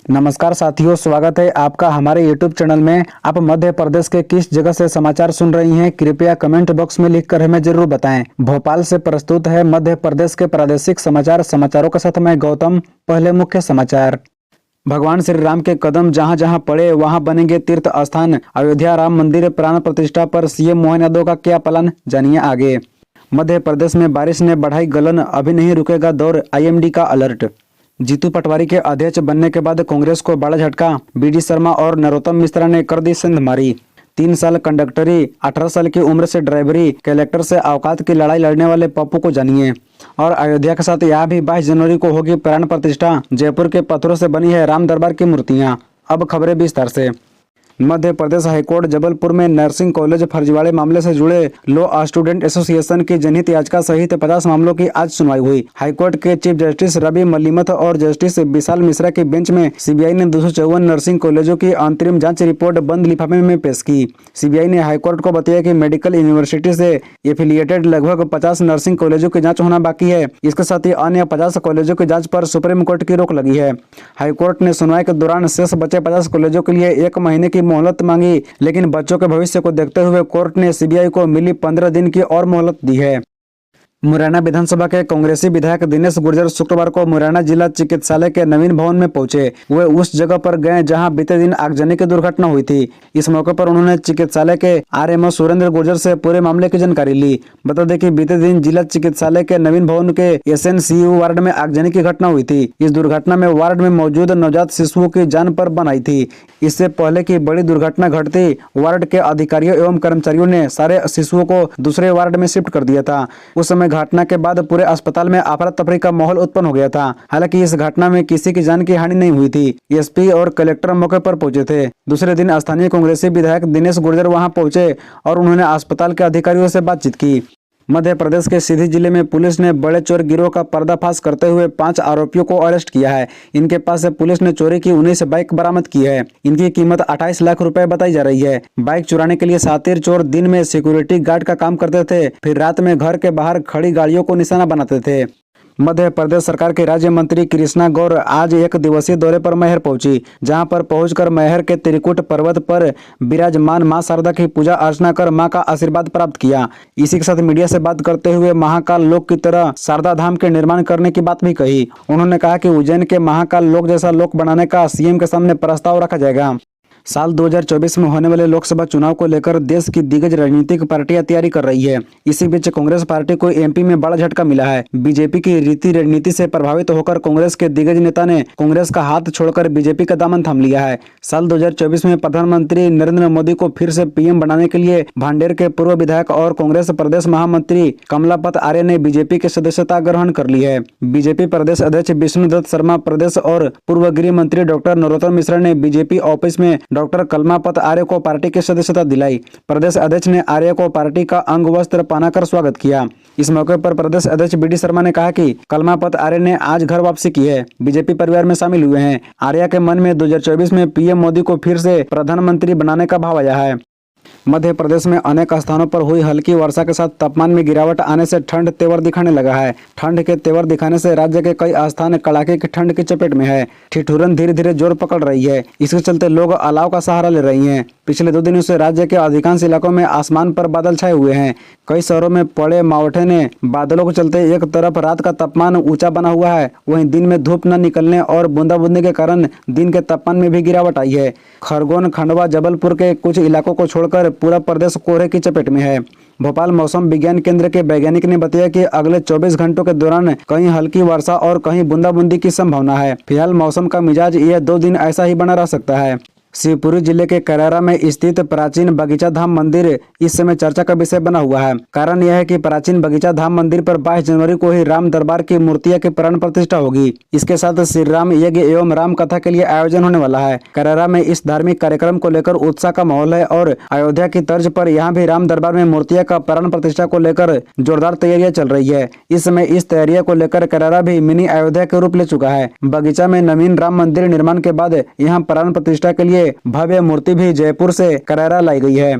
नमस्कार साथियों, स्वागत है आपका हमारे YouTube चैनल में। आप मध्य प्रदेश के किस जगह से समाचार सुन रही हैं, कृपया कमेंट बॉक्स में लिखकर हमें जरूर बताएं। भोपाल से प्रस्तुत है मध्य प्रदेश के प्रादेशिक समाचारों के साथ मैं गौतम। पहले मुख्य समाचार। भगवान श्री राम के कदम जहां जहां पड़े वहां बनेंगे तीर्थ स्थान। अयोध्या राम मंदिर प्राण प्रतिष्ठा पर सीएम मोहन यादव का क्या प्लान, जानिए आगे। मध्य प्रदेश में बारिश ने बढ़ाई गलन, अभी नहीं रुकेगा दौर, IMD का अलर्ट। जीतू पटवारी के अध्यक्ष बनने के बाद कांग्रेस को बड़ा झटका, BD शर्मा और नरोत्तम मिश्रा ने कर दी सेंधमारी। 3 साल कंडक्टरी, 18 साल की उम्र से ड्राइवरी, कलेक्टर से औकात की लड़ाई लड़ने वाले पप्पू को जानिए। और अयोध्या के साथ यहाँ भी 22 जनवरी को होगी प्राण प्रतिष्ठा। जयपुर के पत्थरों से बनी है राम दरबार की मूर्तियां। अब खबरें विस्तार से। मध्य प्रदेश हाईकोर्ट जबलपुर में नर्सिंग कॉलेज फर्जीवाड़े मामले से जुड़े लॉ स्टूडेंट एसोसिएशन की जनहित याचिका सहित 50 मामलों की आज सुनवाई हुई। हाईकोर्ट के चीफ जस्टिस रवि मलिमथ और जस्टिस विशाल मिश्रा की बेंच में CBI ने 254 नर्सिंग कॉलेजों की अंतरिम जांच रिपोर्ट बंद लिफाफे में पेश की। CBI ने हाईकोर्ट को बताया कि मेडिकल यूनिवर्सिटी से एफिलिएटेड लगभग 50 नर्सिंग कॉलेजों की जाँच होना बाकी है। इसके साथ ही अन्य 50 कॉलेजों की जाँच पर सुप्रीम कोर्ट की रोक लगी है। हाईकोर्ट ने सुनवाई के दौरान शेष बचे 50 कॉलेजों के लिए 1 महीने की मोहलत मांगी, लेकिन बच्चों के भविष्य को देखते हुए कोर्ट ने CBI को मिली 15 दिन की और मोहलत दी है। मुरैना विधानसभा के कांग्रेसी विधायक दिनेश गुर्जर शुक्रवार को मुरैना जिला चिकित्सालय के नवीन भवन में पहुंचे। वे उस जगह पर गए जहां बीते दिन आगजनी की दुर्घटना हुई थी। इस मौके पर उन्होंने चिकित्सालय के RMO सुरेंद्र गुर्जर से पूरे मामले की जानकारी ली। बता दें कि बीते दिन जिला चिकित्सालय के नवीन भवन के SNCU वार्ड में आगजनी की घटना हुई थी। इस दुर्घटना में वार्ड में मौजूद नवजात शिशुओं की जान पर बन आई थी। इससे पहले की बड़ी दुर्घटना घटती वार्ड के अधिकारियों एवं कर्मचारियों ने सारे शिशुओं को दूसरे वार्ड में शिफ्ट कर दिया था। उस समय घटना के बाद पूरे अस्पताल में अफरा तफरी का माहौल उत्पन्न हो गया था। हालांकि इस घटना में किसी की जान की हानि नहीं हुई थी। SP और कलेक्टर मौके पर पहुंचे थे। दूसरे दिन स्थानीय कांग्रेसी विधायक दिनेश गुर्जर वहां पहुंचे और उन्होंने अस्पताल के अधिकारियों से बातचीत की। मध्य प्रदेश के सीधी जिले में पुलिस ने बड़े चोर गिरोह का पर्दाफाश करते हुए 5 आरोपियों को अरेस्ट किया है। इनके पास से पुलिस ने चोरी की 19 बाइक बरामद की है। इनकी कीमत 28 लाख रुपए बताई जा रही है। बाइक चुराने के लिए शातिर चोर दिन में सिक्योरिटी गार्ड का काम करते थे, फिर रात में घर के बाहर खड़ी गाड़ियों को निशाना बनाते थे। मध्य प्रदेश सरकार के राज्य मंत्री कृष्णा गौर आज 1 दिवसीय दौरे पर मैहर पहुंची, जहां पर पहुंचकर मैहर के त्रिकुट पर्वत पर विराजमान मां शारदा की पूजा अर्चना कर मां का आशीर्वाद प्राप्त किया। इसी के साथ मीडिया से बात करते हुए महाकाल लोक की तरह शारदा धाम के निर्माण करने की बात भी कही। उन्होंने कहा कि उज्जैन के महाकाल लोक जैसा लोक बनाने का CM के सामने प्रस्ताव रखा जाएगा। साल 2024 में होने वाले लोकसभा चुनाव को लेकर देश की दिग्गज राजनीतिक पार्टियां तैयारी कर रही है। इसी बीच कांग्रेस पार्टी को MP में बड़ा झटका मिला है। बीजेपी की रीति रणनीति से प्रभावित होकर कांग्रेस के दिग्गज नेता ने कांग्रेस का हाथ छोड़कर बीजेपी का दामन थाम लिया है। साल 2024 में प्रधानमंत्री नरेंद्र मोदी को फिर से PM बनाने के लिए भांडेर के पूर्व विधायक और कांग्रेस प्रदेश महामंत्री कमलापत आर्य ने बीजेपी की सदस्यता ग्रहण कर ली है। बीजेपी प्रदेश अध्यक्ष विष्णुदत्त शर्मा प्रदेश और पूर्व गृह मंत्री डॉक्टर नरोत्तम मिश्रा ने बीजेपी ऑफिस में डॉक्टर कमलापत आर्य को पार्टी की सदस्यता दिलाई। प्रदेश अध्यक्ष ने आर्य को पार्टी का अंग वस्त्र पहनाकर स्वागत किया। इस मौके पर प्रदेश अध्यक्ष BD शर्मा ने कहा कि कमलापत आर्य ने आज घर वापसी की है, बीजेपी परिवार में शामिल हुए हैं। आर्य के मन में 2024 में PM मोदी को फिर से प्रधानमंत्री बनाने का भाव आया है। मध्य प्रदेश में अनेक स्थानों पर हुई हल्की वर्षा के साथ तापमान में गिरावट आने से ठंड तेवर दिखाने लगा है। ठंड के तेवर दिखाने से राज्य के कई स्थान कड़ाके की ठंड की चपेट में है। ठिठुरन धीरे धीरे जोर पकड़ रही है। इसके चलते लोग अलाव का सहारा ले रही हैं। पिछले 2 दिनों से राज्य के अधिकांश इलाकों में आसमान पर बादल छाए हुए हैं। कई शहरों में पड़े मावठे ने बादलों के चलते एक तरफ रात का तापमान ऊंचा बना हुआ है, वहीं दिन में धूप न निकलने और बूंदाबूंदी के कारण दिन के तापमान में भी गिरावट आई है। खरगोन, खंडवा, जबलपुर के कुछ इलाकों को छोड़कर पूरा प्रदेश कोहरे की चपेट में है। भोपाल मौसम विज्ञान केंद्र के वैज्ञानिक ने बताया कि अगले 24 घंटों के दौरान कहीं हल्की वर्षा और कहीं बूंदाबूंदी की संभावना है। फिलहाल मौसम का मिजाज यह 2 दिन ऐसा ही बना रह सकता है। शिवपुरी जिले के करैरा में स्थित प्राचीन बगीचा धाम मंदिर इस समय चर्चा का विषय बना हुआ है। कारण यह है कि प्राचीन बगीचा धाम मंदिर पर 22 जनवरी को ही राम दरबार की मूर्तियां की प्राण प्रतिष्ठा होगी। इसके साथ श्री राम यज्ञ एवं राम कथा के लिए आयोजन होने वाला है। करैरा में इस धार्मिक कार्यक्रम को लेकर उत्साह का माहौल है और अयोध्या की तर्ज पर यहाँ भी राम दरबार में मूर्तियां का प्राण प्रतिष्ठा को लेकर जोरदार तैयारियां चल रही है। इस समय इस तैयारियों को लेकर करैरा भी मिनी अयोध्या के रूप ले चुका है। बगीचा में नवीन राम मंदिर निर्माण के बाद यहाँ प्राण प्रतिष्ठा के लिए भव्य मूर्ति भी जयपुर से करैरा लाई गई है।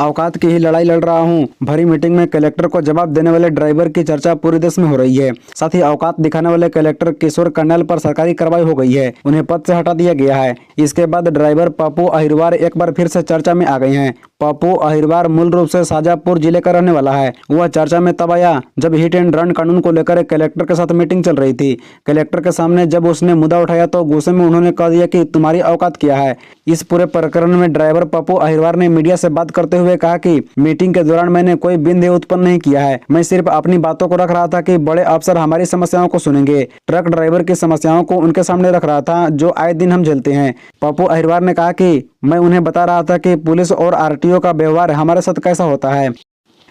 औकात की ही लड़ाई लड़ रहा हूं। भरी मीटिंग में कलेक्टर को जवाब देने वाले ड्राइवर की चर्चा पूरे देश में हो रही है। साथ ही औकात दिखाने वाले कलेक्टर किशोर कर्नल पर सरकारी कार्रवाई हो गई है, उन्हें पद से हटा दिया गया है। इसके बाद ड्राइवर पप्पू अहिरवार एक बार फिर से चर्चा में आ गए हैं। पप्पू अहिरवार मूल रूप से शाजापुर जिले का रहने वाला है। वह चर्चा में तब आया जब हिट एंड रन कानून को लेकर कलेक्टर के साथ मीटिंग चल रही थी। कलेक्टर के सामने जब उसने मुद्दा उठाया तो गुस्से में उन्होंने कह दिया कि तुम्हारी औकात क्या है। इस पूरे प्रकरण में ड्राइवर पप्पू अहिरवार ने मीडिया से बात करते हुए कहा कि मीटिंग के दौरान मैंने कोई बिंदु उत्पन्न नहीं किया है। मैं सिर्फ अपनी बातों को रख रहा था कि बड़े अफसर हमारी समस्याओं को सुनेंगे। ट्रक ड्राइवर की समस्याओं को उनके सामने रख रहा था जो आए दिन हम झेलते हैं। पप्पू अहिरवार ने कहा कि मैं उन्हें बता रहा था कि पुलिस और आरटीओ का व्यवहार हमारे साथ कैसा होता है।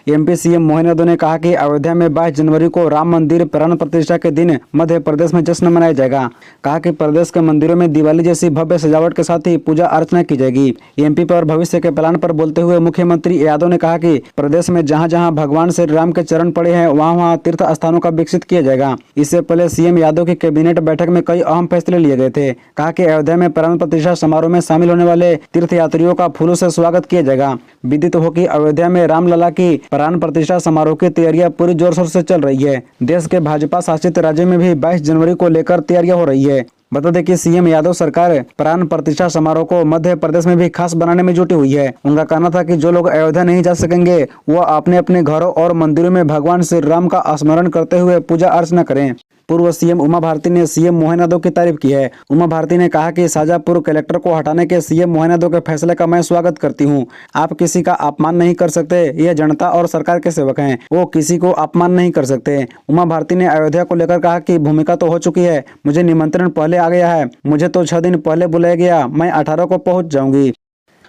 एमपी सीएम मोहन यादव ने कहा कि अयोध्या में 22 जनवरी को राम मंदिर प्राण प्रतिष्ठा के दिन मध्य प्रदेश में जश्न मनाया जाएगा। कहा कि प्रदेश के मंदिरों में दिवाली जैसी भव्य सजावट के साथ ही पूजा अर्चना की जाएगी। एमपी पर भविष्य के प्लान पर बोलते हुए मुख्यमंत्री यादव ने कहा कि प्रदेश में जहां जहां भगवान श्री राम के चरण पड़े हैं वहां वहां तीर्थ स्थानों का विकसित किया जाएगा। इससे पहले सीएम यादव की कैबिनेट बैठक में कई अहम फैसले लिए गए थे। कहा कि अयोध्या में प्राण प्रतिष्ठा समारोह में शामिल होने वाले तीर्थ यात्रियों का फूलों से स्वागत किया जाएगा। विदित हो कि अयोध्या में रामलला की प्राण प्रतिष्ठा समारोह की तैयारियां पूरी जोर शोर से चल रही है। देश के भाजपा शासित राज्य में भी 22 जनवरी को लेकर तैयारियां हो रही है। बता दें कि सीएम यादव सरकार प्राण प्रतिष्ठा समारोह को मध्य प्रदेश में भी खास बनाने में जुटी हुई है। उनका कहना था कि जो लोग अयोध्या नहीं जा सकेंगे वो अपने अपने घरों और मंदिरों में भगवान श्री राम का स्मरण करते हुए पूजा अर्चना करें। पूर्व सीएम उमा भारती ने सीएम मोहन यादव की तारीफ की है। उमा भारती ने कहा कि शाजापुर कलेक्टर को हटाने के सीएम मोहन यादव के फैसले का मैं स्वागत करती हूं। आप किसी का अपमान नहीं कर सकते, ये जनता और सरकार के सेवक हैं, वो किसी को अपमान नहीं कर सकते। उमा भारती ने अयोध्या को लेकर कहा कि भूमिका तो हो चुकी है, मुझे निमंत्रण पहले आ गया है, मुझे तो 6 दिन पहले बुलाया गया, मैं 18 को पहुंच जाऊंगी।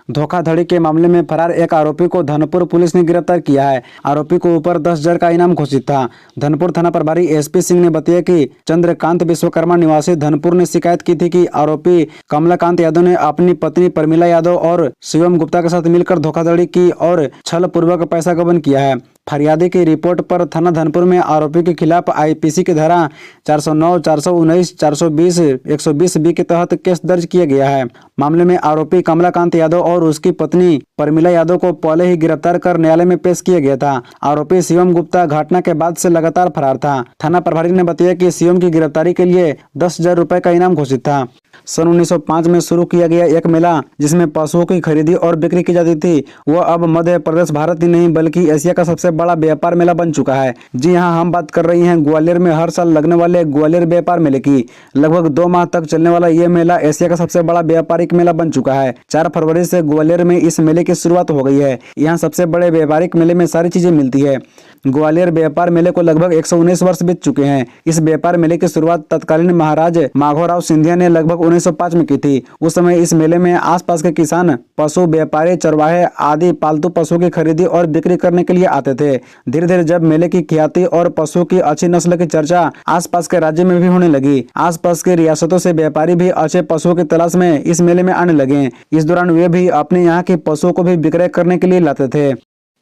धोखाधड़ी के मामले में फरार एक आरोपी को धनपुर पुलिस ने गिरफ्तार किया है। आरोपी को ऊपर 10,000 का इनाम घोषित था। धनपुर थाना प्रभारी एसपी सिंह ने बताया कि चंद्रकांत विश्वकर्मा निवासी धनपुर ने शिकायत की थी कि आरोपी कमलाकांत यादव ने अपनी पत्नी परमिला यादव और शिवम गुप्ता के साथ मिलकर धोखाधड़ी की और छल पूर्वक पैसा गबन किया है। फरियादी की रिपोर्ट पर थाना धनपुर में आरोपी के खिलाफ आईपीसी की धारा 409, 419, 420, 120 बी के तहत केस दर्ज किया गया है। मामले में आरोपी कमलाकांत यादव और उसकी पत्नी परमिला यादव को पहले ही गिरफ्तार कर न्यायालय में पेश किया गया था। आरोपी शिवम गुप्ता घटना के बाद से लगातार फरार था। थाना प्रभारी ने बताया कि शिवम की गिरफ्तारी के लिए 10,000 रुपए का इनाम घोषित था। सन 1905 में शुरू किया गया एक मेला जिसमें पशुओं की खरीदी और बिक्री की जाती थी, वह अब मध्य प्रदेश भारत ही नहीं बल्कि एशिया का सबसे बड़ा व्यापार मेला बन चुका है। जी हां, हम बात कर रही हैं ग्वालियर में हर साल लगने वाले ग्वालियर व्यापार मेले की। लगभग 2 माह तक चलने वाला ये मेला एशिया का सबसे बड़ा व्यापारिक मेला बन चुका है। 4 फरवरी से ग्वालियर में इस मेले की शुरुआत हो गई है। यहाँ सबसे बड़े व्यापारिक मेले में सारी चीजें मिलती है। ग्वालियर व्यापार मेले को लगभग 119 वर्ष बीत चुके हैं। इस व्यापार मेले की शुरुआत तत्कालीन महाराज माघोराव सिंधिया ने लगभग 1905 में की थी। उस समय इस मेले में आसपास के किसान, पशु व्यापारी, चरवाहे आदि पालतू पशुओं की खरीदी और बिक्री करने के लिए आते थे। धीरे धीरे जब मेले की ख्याति और पशु की अच्छी नस्ल की चर्चा आसपास के राज्य में भी होने लगी, आसपास के रियासतों से व्यापारी भी अच्छे पशुओं की तलाश में इस मेले में आने लगे। इस दौरान वे भी अपने यहाँ के पशुओं को भी विक्रय करने के लिए लाते थे।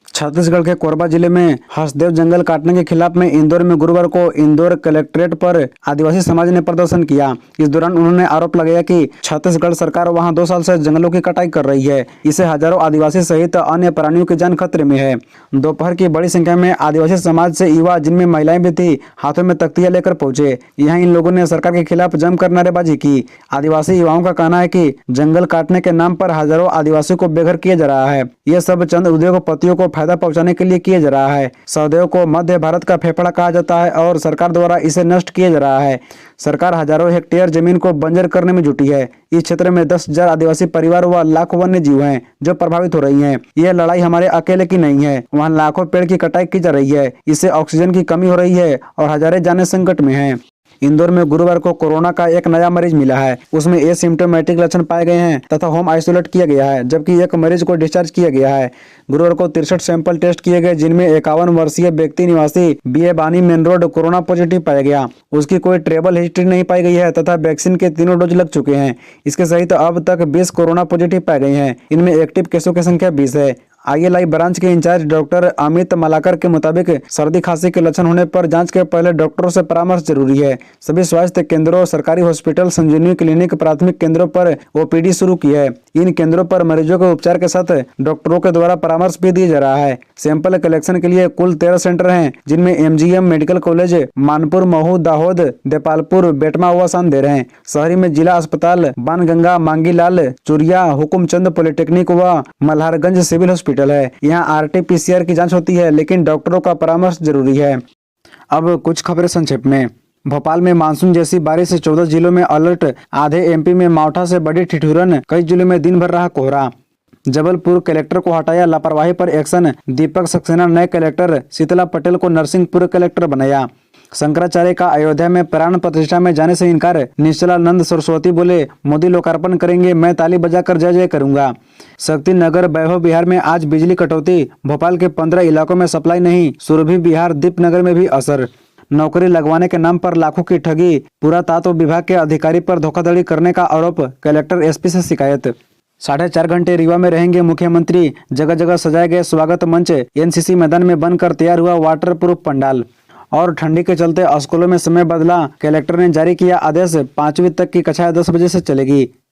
छत्तीसगढ़ के कोरबा जिले में हंसदेव जंगल काटने के खिलाफ में इंदौर में गुरुवार को इंदौर कलेक्ट्रेट पर आदिवासी समाज ने प्रदर्शन किया। इस दौरान उन्होंने आरोप लगाया कि छत्तीसगढ़ सरकार वहां 2 साल से जंगलों की कटाई कर रही है। इससे हजारों आदिवासी सहित अन्य प्राणियों की जान खतरे में है। दोपहर की बड़ी संख्या में आदिवासी समाज से युवा, जिनमें महिलाएं भी थी, हाथों में तख्तियां लेकर पहुंचे। यहाँ इन लोगों ने सरकार के खिलाफ जमकर नारेबाजी की। आदिवासी युवाओं का कहना है कि जंगल काटने के नाम पर हजारों आदिवासियों को बेघर किया जा रहा है। ये सब चंद उद्योगपतियों को फायदा पहुंचाने के लिए किया जा रहा है। सहदेव को मध्य भारत का फेफड़ा कहा जाता है और सरकार द्वारा इसे नष्ट किया जा रहा है। सरकार हजारों हेक्टेयर जमीन को बंजर करने में जुटी है। इस क्षेत्र में 10,000 आदिवासी परिवार व लाखों वन्य जीव हैं जो प्रभावित हो रही हैं। यह लड़ाई हमारे अकेले की नहीं है। वहाँ लाखों पेड़ की कटाई की जा रही है। इससे ऑक्सीजन की कमी हो रही है और हजारों जानें संकट में हैं। इंदौर में गुरुवार को कोरोना का एक नया मरीज मिला है। उसमें एसिम्प्टोमेटिक लक्षण पाए गए हैं तथा होम आइसोलेट किया गया है, जबकि एक मरीज को डिस्चार्ज किया गया है। गुरुवार को 63 सैंपल टेस्ट किए गए, जिनमें 51 वर्षीय व्यक्ति निवासी बीए बानी मेन रोड कोरोना पॉजिटिव पाया गया। उसकी कोई ट्रेवल हिस्ट्री नहीं पाई गई है तथा वैक्सीन के 3 डोज लग चुके हैं। इसके सहित अब तक 20 कोरोना पॉजिटिव पाए गए हैं। इनमें एक्टिव केसों की संख्या 20 है। ILI ब्रांच के इंचार्ज डॉक्टर अमित मलाकर के मुताबिक सर्दी खांसी के लक्षण होने पर जांच के पहले डॉक्टरों से परामर्श जरूरी है। सभी स्वास्थ्य केंद्रों, सरकारी हॉस्पिटल, संजीवनी क्लिनिक, प्राथमिक केंद्रों पर OPD शुरू की है। इन केंद्रों पर मरीजों के उपचार के साथ डॉक्टरों के द्वारा परामर्श भी दिया जा रहा है। सैंपल कलेक्शन के लिए कुल 13 सेंटर हैं, जिनमें MGM medical college, Manpur, Mhow, Dahod, Depalpur, Betma व सांदेर हैं। शहरी में जिला अस्पताल बाणगंगा, मांगीलाल, चुरिया, हुकुमचंद पॉलिटेक्निक व मल्हारगंज सिविल हॉस्पिटल है। यहाँ RT-PCR की जांच होती है, लेकिन डॉक्टरों का परामर्श जरूरी है। अब कुछ खबरें संक्षेप में। भोपाल में मानसून जैसी बारिश से 14 जिलों में अलर्ट। आधे MP में मावठा से बड़ी ठिठुरन, कई जिलों में दिन भर रहा कोहरा। जबलपुर कलेक्टर को हटाया, लापरवाही पर एक्शन। दीपक सक्सेना नए कलेक्टर, शीतला पटेल को नरसिंहपुर कलेक्टर बनाया। शंकराचार्य का अयोध्या में प्राण प्रतिष्ठा में जाने से इनकार। निश्चलानंद सरस्वती बोले, मोदी लोकार्पण करेंगे, मैं ताली बजाकर जय जय करूंगा। शक्ति नगर वैभव विहार में आज बिजली कटौती। भोपाल के 15 इलाकों में सप्लाई नहीं। सुरभि विहार दीपनगर में भी असर। नौकरी लगवाने के नाम पर लाखों की ठगी। पुरातत्व विभाग के अधिकारी पर धोखाधड़ी करने का आरोप। कलेक्टर SP से शिकायत। 4.5 घंटे रीवा में रहेंगे मुख्यमंत्री। जगह जगह सजाए गए स्वागत मंच। NCC मैदान में बनकर तैयार हुआ वाटर प्रूफ पंडाल। और ठंडी के चलते स्कूलों में समय बदला। कलेक्टर ने जारी किया आदेश, 5वीं तक की कक्षाएं 10 बजे से चलेगी।